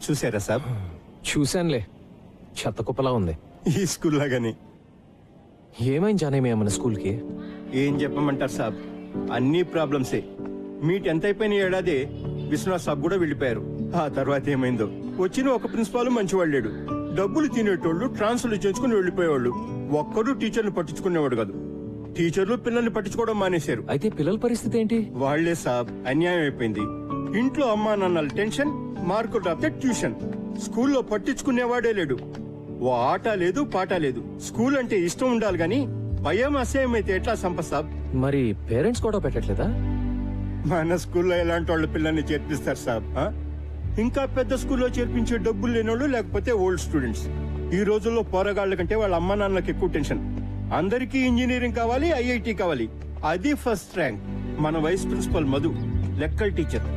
చూసారా సాబ్? చూశానులే, చెత్త కుప్పలా ఉంది. ఈ స్కూల్ లాగానే. ఏమైంది జానేమి మన స్కూల్కి? ఏం చెప్పమంటారు సాబ్, అన్ని ప్రాబ్లమ్సే. మీ 10th అయిపోయిన ఏడాది విశ్వనాథ్ సాబ్ కూడా వెళ్ళిపోయారు. ఆ తర్వాత ఏమైందో. వచ్చిన ఒక ప్రిన్సిపాల్ మంచివాడు లేడు. డబ్బులు తినేటోళ్ళు ట్రాన్స్ఫర్లు చేసుకుని వెళ్ళిపోయేవాళ్ళు. ఒక్కడు టీచర్ని పట్టించుకునేవాడు కాదు. టీచర్లు పిల్లల్ని పట్టించుకోవడం మానేశారు. అయితే పిల్లల పరిస్థితి ఏంటి? వాళ్లే సాబ్, అన్యాయం అయిపోయింది. ఇంట్లో అమ్మా నాన్నల టెన్షన్, మార్కులు రాస్తే ట్యూషన్. స్కూల్లో పట్టించుకునేవాడే లేడు. ఓ ఆట లేదు, పాట లేదు. స్కూల్ అంటే ఇష్టం ఉండాలి గాని భయం అసహ్యం అయితే ఎట్లా సంపత్ సాబ్? మరి పేరెంట్స్ కూడా పెట్టట్లేదా? మన స్కూల్లో ఎలాంటి వాళ్ళ పిల్లల్ని చేర్పిస్తారు సాబ్? ఇంకా పెద్ద స్కూల్లో చేర్పించే డబ్బులు లేనోళ్ళు, లేకపోతే ఓల్డ్ స్టూడెంట్స్. ఈ రోజుల్లో పోరగాళ్ల కంటే వాళ్ళ అమ్మా నాన్నలకు ఎక్కువ టెన్షన్. అందరికీ ఇంజనీరింగ్ కావాలి, ఐఐటి కావాలి. అది ఫస్ట్ ర్యాంక్. మన వైస్ ప్రిన్సిపల్ మధు లెక్కల టీచర్.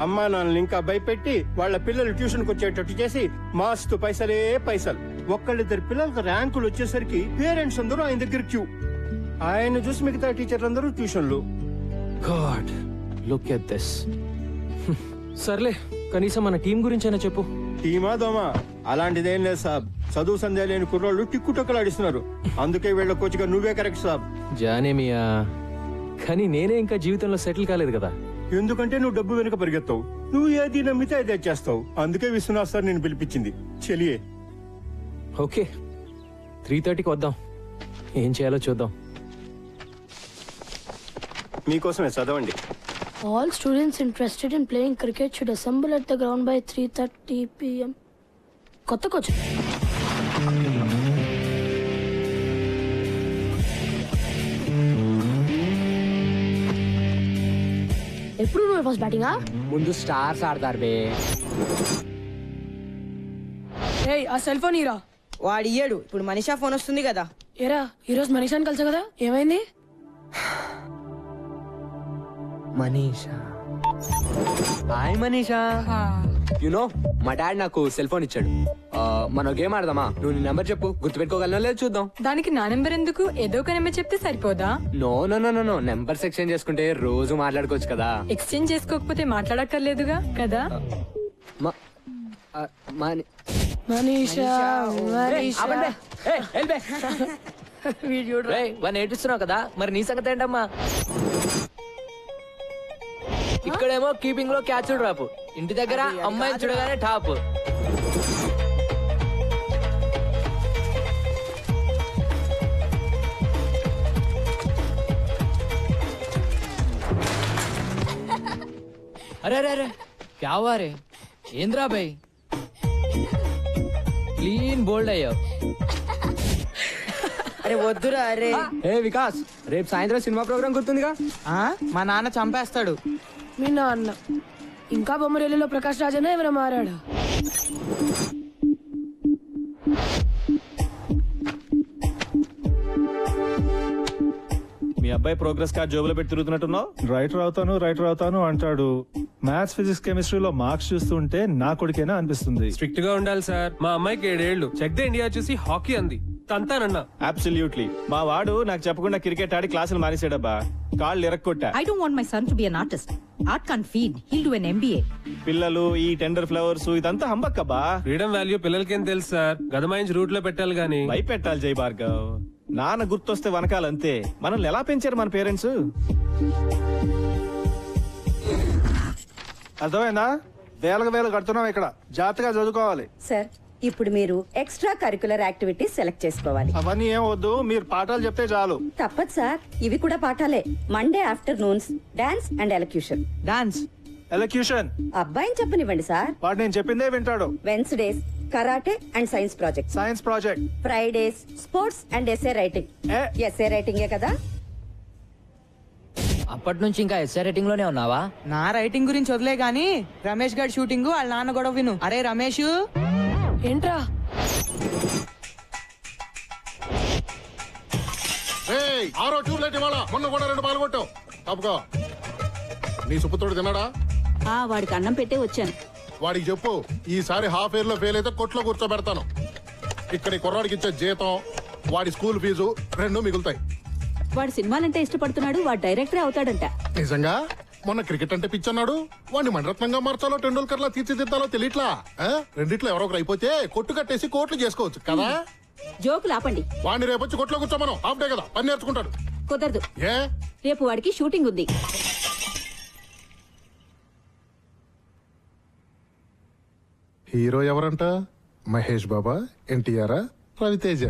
అమ్మా నాన్నలు ఇంకా భయపెట్టి వాళ్ళ పిల్లలు ట్యూషన్కి వచ్చేటట్టు చేసి మాస్తు పైసలే పైసలు. ఒక్కళ్ళిద్దరు పిల్లలకు ర్యాంకులు వచ్చేసరికి పేరెంట్స్ అందరూ ఆయన దగ్గర క్యూ. ఆయన చూసి మిగతా టీచర్లు అందరూ ట్యూషన్లు. God, look at this. సర్లే, కనీసం మన టీం గురించైనా చెప్పు. టీమా దోమా అలాంటిదేం లేదు సాబ్. చదువు సంధ్య లేని కుర్రోళ్ళు టిక్కుటొక్కలాడిస్తున్నారు. అందుకే వీళ్ళ కోచ్గా నువ్వే కరెక్ట్ సాబ్. జానేమియా, కానీ నేనే ఇంకా జీవితంలో సెటిల్ కాలేదు కదా. ఎందుకంటే నువ్వు డబ్బు వెనుక పరిగెత్తావు. నువ్వు ఏది నమ్మితే అదే చేస్తావు. అందుకే విశ్వనాథ్ సార్ నేను పిలిపించింది. చెలియే. ఓకే, 3:30కి వద్దాం. ఏం చేయాలో చూద్దాం. మీకోసమే చదవండి. All students interested in playing cricket should assemble at the ground by 3:30 p.m. కొత్త కోచ్. ఎప్పుడు నువ్వు ఫస్ట్ బ్యాటింగా? ముందు స్టార్స్ ఆడతారు బే. ఏయ్, ఆ సెల్ ఫోన్ ఇరా. వాడు ఇయ్యడు. ఇప్పుడు మనీషా ఫోన్ వస్తుంది కదా. ఏరా, ఈరోజు మనీషాని కలిసా కదా, ఏమైంది? మనీషా, హాయ్ మనీషా. యునో మా డాడ్ నాకు సెల్ ఫోన్ ఇచ్చాడు. మనం గేమ్ ఆడదామా? నువ్వు నీ నెంబర్ చెప్పు, గుర్తుపెట్టుకోగలనో లేదు చూద్దాం. దానికి నా నెంబర్ ఎందుకు? ఏదో ఒక నెంబర్ చెప్తే సరిపోదా? No no no no, numbers exchange చేసుకుంటే రోజు మాట్లాడుకోవచ్చు కదా. ఎక్స్చేంజ్ చేసుకోకపోతే మాట్లాడక్కర్లేదుగా కదా. మనీషా, వాడిని ఏడుస్తున్నావు కదా, మరి నీ సంగతి ఏంటమ్మా? ఇక్కడేమో కీపింగ్ లో క్యాచ్ డ్రాప్, ఇంటి దగ్గర అమ్మాయిని చూడగానే టాప్. అరే అరే అరే, క్యా హువా రే? ఏంద్రా భయ్, క్లీన్ బోల్డ్ అయ్యావు. అరే వద్దురా. అరే ఏ వికాస్, రేపు సాయంత్రం సినిమా ప్రోగ్రామ్ గుర్తుందిగా? మా నాన్న చంపేస్తాడు. మీ నాన్న ఇంకా బొమ్మరేలిలో ప్రకాష్ రాజనే ఏమైనా మారాడా? మీ అబ్బాయి ప్రోగ్రెస్ కార్డ్ జోబులో పెట్టి తిరుగుతున్నట్టున్నావు. రైటర్ అవుతాను అంటాడు. మ్యాథ్స్, ఫిజిక్స్, కెమిస్ట్రీలో మార్క్స్ చూస్తుంటే నా కొడుకేనా అనిపిస్తుంది. స్ట్రిక్ట్ గా ఉండాలి సార్. మా అమ్మాయికి 7 ఏళ్లు. చెక్ ద ఇండియా చూసి హాకీ అంది, తంతానన్నా. అబ్సల్యూట్లీ. మా వాడు నాకు చెప్పకుండా క్రికెట్ ఆడి క్లాసులు మానేసాడబ్బా. కాళ్ళు ఇరక్కొట్టా. I don't want my son to be an artist. Art can't feed. He'll do an MBA. పిల్లలు ఈ టెండర్ ఫ్లవర్స్ ఇదంతా హంబక్కబ్బా. ఫ్రీడమ్ వాల్యూ పిల్లలకేం తెలుసు సార్. గదమాయించి రూట్ లో పెట్టాలి గానీ. భయపెట్టాలి జై భార్గవ్. నాన్న గుర్తొస్తే వనకాలంతే. మనల్ని ఎలా పెంచారు మన పేరెంట్స్? అర్థమైందా? వేలకు కడుతున్నాం ఇక్కడ. జాగ్రత్తగా చదువుకోవాలి. సార్, ఇప్పుడు మీరు ఎక్స్ట్రా కరికులర్ యాక్టివిటీస్ సెలెక్ట్ చేసుకోవాలి. అవన్నీ ఏం వద్దు, మీరు పాఠాలు చెప్తే చాలు. తప్పదు సార్, ఇవి కూడా పాఠాలే. Monday afternoons dance and elocution. Dance, elocution అబ్బాయిని చెప్పనివ్వండి సార్. వాడు నేను చెప్పిందే వింటాడు. Wednesdays karate and science project. Science project. Fridays sports and SA writing. SA రైటింగే కదా. అప్పటి నుంచి ఇంకా ఎస్ఐ రేటింగ్ లోనే ఉన్నావా? నా రైటింగ్ గురించి వదిలే గాని రమేష్ గారి షూటింగ్ వాళ్ళ నాన్న గొడవ విను. అరే రమేష్, ఏంట్రా? ఆరో ట్యూబ్లైట్ ఇవాళ, మొన్న కూడా 2 పాల్గొట్టావు. తప్పుకో. నీ సుపుత్రుడు తిన్నాడా? వాడికి అన్నం పెట్టే వచ్చాను. వాడికి చెప్పు, ఈసారి హాఫ్ ఇయర్ లో ఫెయిల్ అయితే కొట్లో కూర్చోబెడతాను. ఇక్కడ కుర్రాడికి ఇచ్చే జీతం, వాడి స్కూల్ ఫీజు 2 మిగులుతాయి. వాడు సినిమాలంటే ఇష్టపడుతున్నాడు. వాడు డైరెక్టరే అవుతాడంట. నిజంగా? మొన్న క్రికెట్ అంటే పిచ్చన్నాడు. వాడిని మణరత్నంగా మార్చాలో టెండూల్కర్ లా తీర్చిదిద్దాలో తెలియట్లా. రెండిట్లో ఎవరో ఒకరు అయిపోతే కొట్టు కట్టేసి కోట్లు చేసుకోవచ్చు కదా. జోకులు ఆపండి. వాడిని రేపొచ్చి కొట్లో కూర్చోమను. ఆపడే కదా పని నేర్చుకుంటాడు. కుదరదు. ఏ రేపు వాడికి షూటింగ్ ఉంది. హీరో ఎవరంట? మహేష్ బాబా, ఎన్టీఆర్, రవితేజ.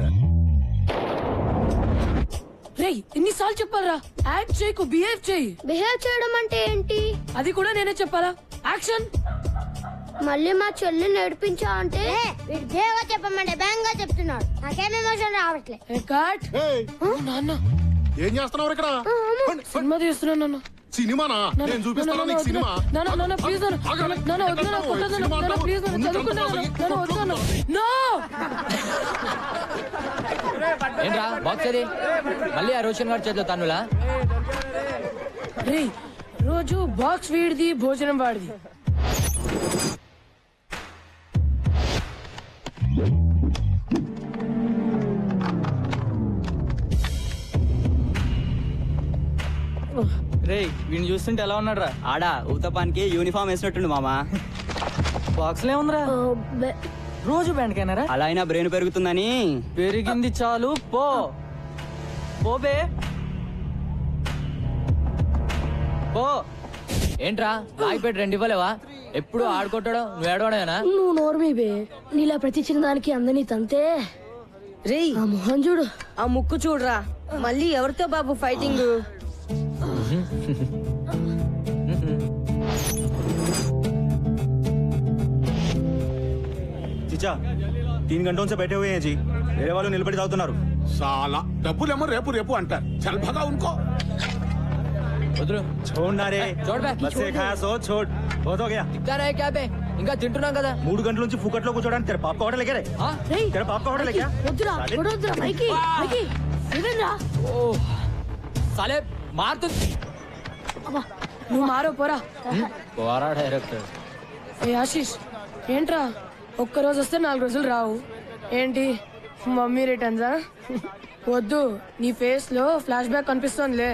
రేయ్ ఎన్నిసార్లు చెప్పాలరా యాక్ట్ చేయకు బిహేవ్ చేయి. బిహేవ్ చేయడం అంటే ఏంటి? అది కూడా నేనే చెప్పాలా? యాక్షన్. మళ్ళీ మా చెల్లి నడిపించా అంటే బిహేవ్ చెప్పమంటే బ్యాంగ్ గా చెప్తున్నాడు. నాకేం ఎమోషన్ రావట్లే. కట్. నాన్న ఏం చేస్తున్నావు ఇక్కడ? సినిమా తీస్తున్నాను నాన్న. సినిమానా? నేను చూపిస్తాను నీకు సినిమా. ప్లీజ్ ఏంట్రా బాక్స్ అది మళ్ళీ ఆ రోషన్ గారి చేతిలో తన్నులా? రే రోజు బాక్స్ వీడిది భోజనం వాడిది. రే వీడిని చూస్తుంటే ఎలా ఉన్నాడు రా? ఆడా ఊతపానికి యూనిఫామ్ వేసినట్టుండు మామా. బాక్స్ లో ఉందిరా? రోజు బ్యాండ్ కైనారా? అలా అయినా బ్రెయిన్ పెరుగుతుందని. పెరిగింది చాలు పో పోబే పో. ఏంట్రా రాయిపేట 2 ఇవ్వలేవా? ఎప్పుడు ఆడుకుంటాడో నువ్వు ఏడవడమేనా? నువ్వు నోర్మి బే. నీలా ప్రతి చిన్నదానికి అందని తంతే. రే ఆ మొహం చూడు, ఆ ముక్కు చూడరా. మళ్ళీ ఎవరితో బాబు ఫైటింగ్? చిచా 3 घंटों से बैठे हुए हैं जी. मेरे वालों నిలబడి తాగుతున్నారు. సాలా డబ్బులేమో రేపు రేపు అంటారు. చల్ భగా ఉన్కో. వదులు. छोड़ना रे. छोड़ बे. बस से खाया सो छोड़. बहुत हो गया. దిగ్గా రే క్యా బే? ఇంకా తింటున్నాం కదా. 3 గంటల నుంచి ఫుకట్లో కూర్చోడానికి तेरे बाप का होटल है क्या रे? हाँ? तेरे बाप का होटल है क्या? వద్దురా వద్దురా మైకి మైకి ఇదేంరా? సాలే మారుతు. నువ్వు మారో పోరా. పోరా డైరెక్టర్. ఏ ఆశీష్ ఏంట్రా ఒక్కరోజు వస్తే 4 రోజులు రావు ఏంటి? మమ్మీ రిటర్న్సా? వద్దు, నీ ఫేస్ లో ఫ్లాష్ బ్యాక్ కనిపిస్తోందిలే.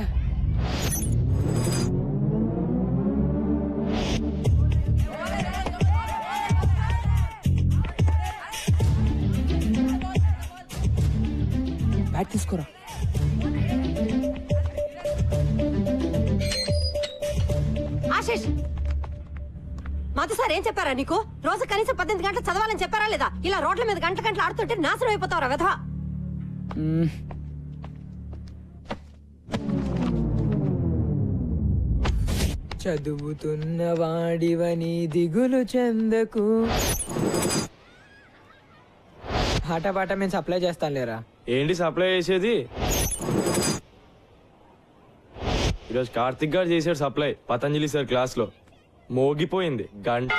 బ్యాట్ తీసుకోరా. ఆశిష్ మాతో సార్ ఏం చెప్పారా నీకు? రోజు కనీసం 18 గంటలు చదవాలని చెప్పారా లేదా? ఇలా రోడ్ల మీద గంటలు గంటలు ఆడుతుంటే నాశనం అయిపోతావురా వెధవా. చదువుతున్న వాడివని దిగులు చెందకు. పాట మేము సప్లై చేస్తాను లేరా? ఏంటి సప్లై చేసేది? ఈరోజు కార్తిక్ గారు చేశాడు సప్లై పతంజలి సార్ క్లాస్ లో. మోగిపోయింది గంట.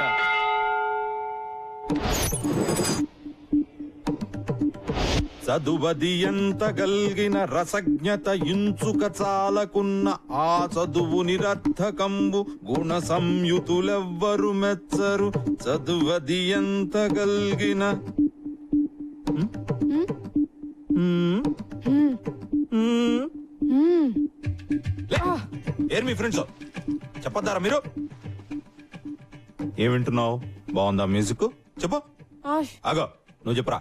చదువది ఎంత గల్గిన రసజ్ఞత ఇంచుక చాలకున్న ఆ చదువు నిరర్థకంబు గుణ సంయుతులెవ్వరు మెచ్చరు. చదువది ఎంత గల్గిన ఏర్ మీ ఫ్రెండ్స్ చెప్పొద్దారా మీరు? ఏం వింటున్నావు? బాగుందా మ్యూజిక్? చెప్పు. ఆగో నువ్వు చెప్పురా.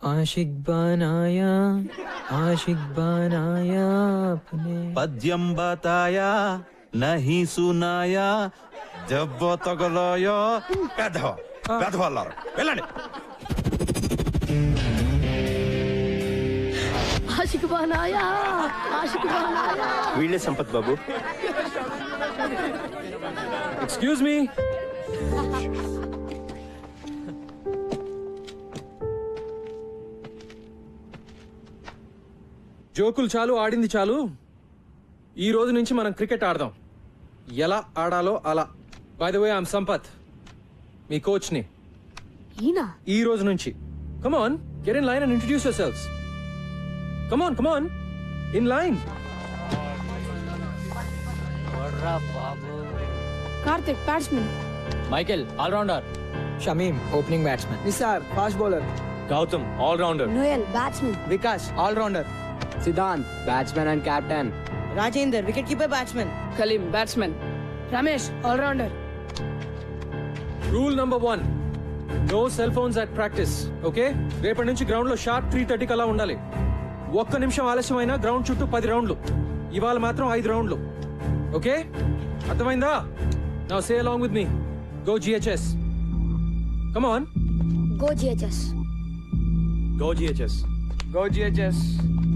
ఆషిక్ బనాయా అప్నే. పద్యం బతాయా నహీ సునాయా దెబ్బ తగలాయా. పెద్దవాళ్ళారు వెళ్ళండి. ఆషిక్ బనాయా ఆషిక్ బనాయా. వీళ్ళే సంపత్ బాబు. Excuse me. జోకులు చాలు, ఆడింది చాలు. ఈ రోజు నుంచి మనం క్రికెట్ ఆడదాం. ఎలా ఆడాలో అలా. By the way I'm Sampath, మీ కోచ్ ని. ఈ రోజు నుంచి come on, get in line and introduce yourselves. Come on in line. Karthik batsmen. Michael all rounder. Shamim opening batsmen. Nisar fast bowler. Gautam all rounder. Noel batsmen. Vikas all rounder. Siddhant batsmen and captain. Rajender wicket keeper batsmen. Kaleem batsmen. Ramesh all rounder. Rule number 1, no cell phones at practice. Okay, రేపటి నుంచి ground లో sharp 3:30 అలా ఉండాలి. ఒక్క నిమిషం ఆలస్యమైనా ground చుట్టూ 10 రౌండ్లు. ఇవాళ మాత్రం 5 రౌండ్లు. ఓకే, అర్థమైందా? Now say along with me. Go GHS. Come on. Go GHS. Go GHS. Go GHS.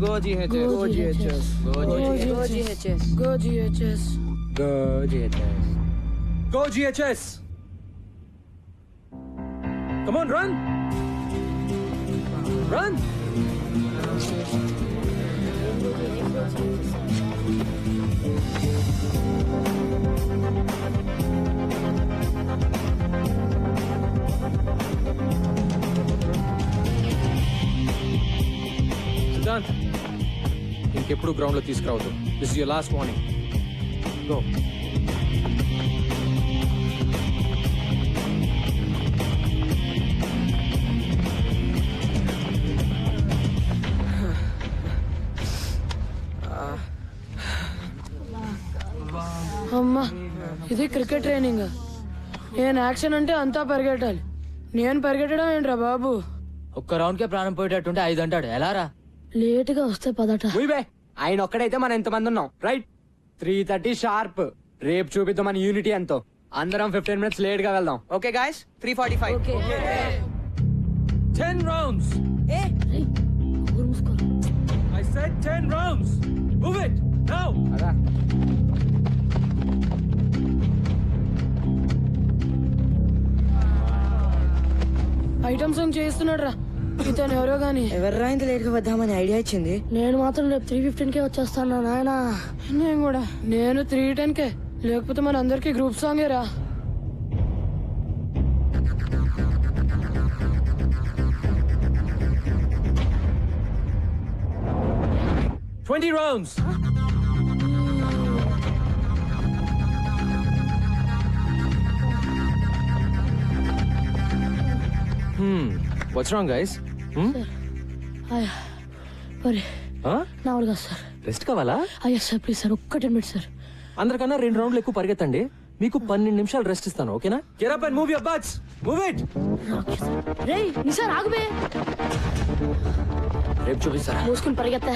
Go GHS. Go GHS. Go GHS. Go GHS. Go GHS. Go GHS. Come on, run. Run. Siddhant, ఇంకెప్పుడు ground లో తీసుకురావద్దు. This is your last warning. Go. అమ్మా, ఇది cricket training. నేను action అంటే అంతా పరిగెట్టాలి. నేను పరిగెట్టడం ఏంట్రా బాబు? ఒక్క రౌండ్ కే ప్రాణం పోయేటట్టుంటే 5 అంటాడు ఎలా రా? లేటుగా వస్తే పదట. ఉయ్ బే, ఆయన ఒక్కడైతే మనం ఎంతమంది ఉన్నాం, రైట్? 3:30 షార్ప్. రేపు చూపిద్దాం మన యూనిటీ ఎంతో. అందరం 15 minutes లేట్ గా వెళ్దాం. Okay guys, 3:45. 10 rounds. ఊరు మూసుకో. I said 10 rounds. Move it now. అదా ఐటమ్ సాంగ్ చేస్తున్నాడు రా ఇతను ఎవరో గాని. ఎవర్రా ఇంత లేట్ గా వద్దామని ఐడియా ఇచ్చింది? నేను మాత్రం రేపు 3:15కే వచ్చేస్తాను నాయనా. నేను కూడా. నేను 3:10కే, లేకపోతే మన అందరికి గ్రూప్ సాంగే రా. Twenty rounds. What's wrong, guys? మరి నా వాళ్ళు కాదు సార్. రెస్ట్ కావాలా? అయ్యా సార్, ప్లీజ్ సార్, ఒక్క 10 minutes సార్. అందరికన్నా 2 రౌండ్లు ఎక్కువ పరిగెత్తండి. మీకు 12 నిమిషాలు రెస్ట్ ఇస్తాను, ఓకేనా? Get up and move your butts. Move it. రేయ్ నిసార్ ఆగుబే. రేపు చూపిస్తారా? మూసుకుని పరిగెత్తా.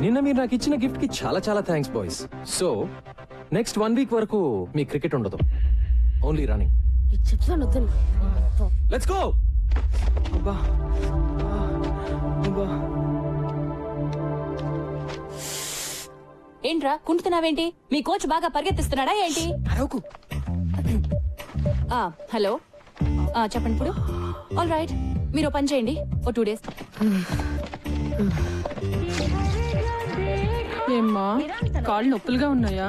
నిన్న మీరు నాకు ఇచ్చిన గిఫ్ట్ కి చాలా చాలా thanks boys. So next 1 week వరకు మీ క్రికెట్ ఉండదు, ఓన్లీ రన్నింగ్. చెప్తాను వద్దని. Let's go. అబ్బా అబ్బా. ఏంట్రా కుంటున్నావేంటి? మీ కోచ్ బాగా పరిగెత్తిస్తున్నాడా ఏంటి? అరవకు. హలో, చెప్పండి ఇప్పుడు. ఆల్ రైట్, మీరు పని చేయండి, ఓ 2 days. ఏమ్మా, కాళ్ళు నొప్పులుగా ఉన్నాయా?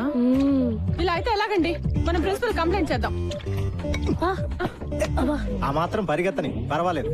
ఇలా అయితే ఎలాగండి? మనం ప్రిన్సిపల్ కంప్లైంట్ చేద్దాం. అబ్బా ఆ మాత్రం పరిగెత్తని పర్వాలేదు.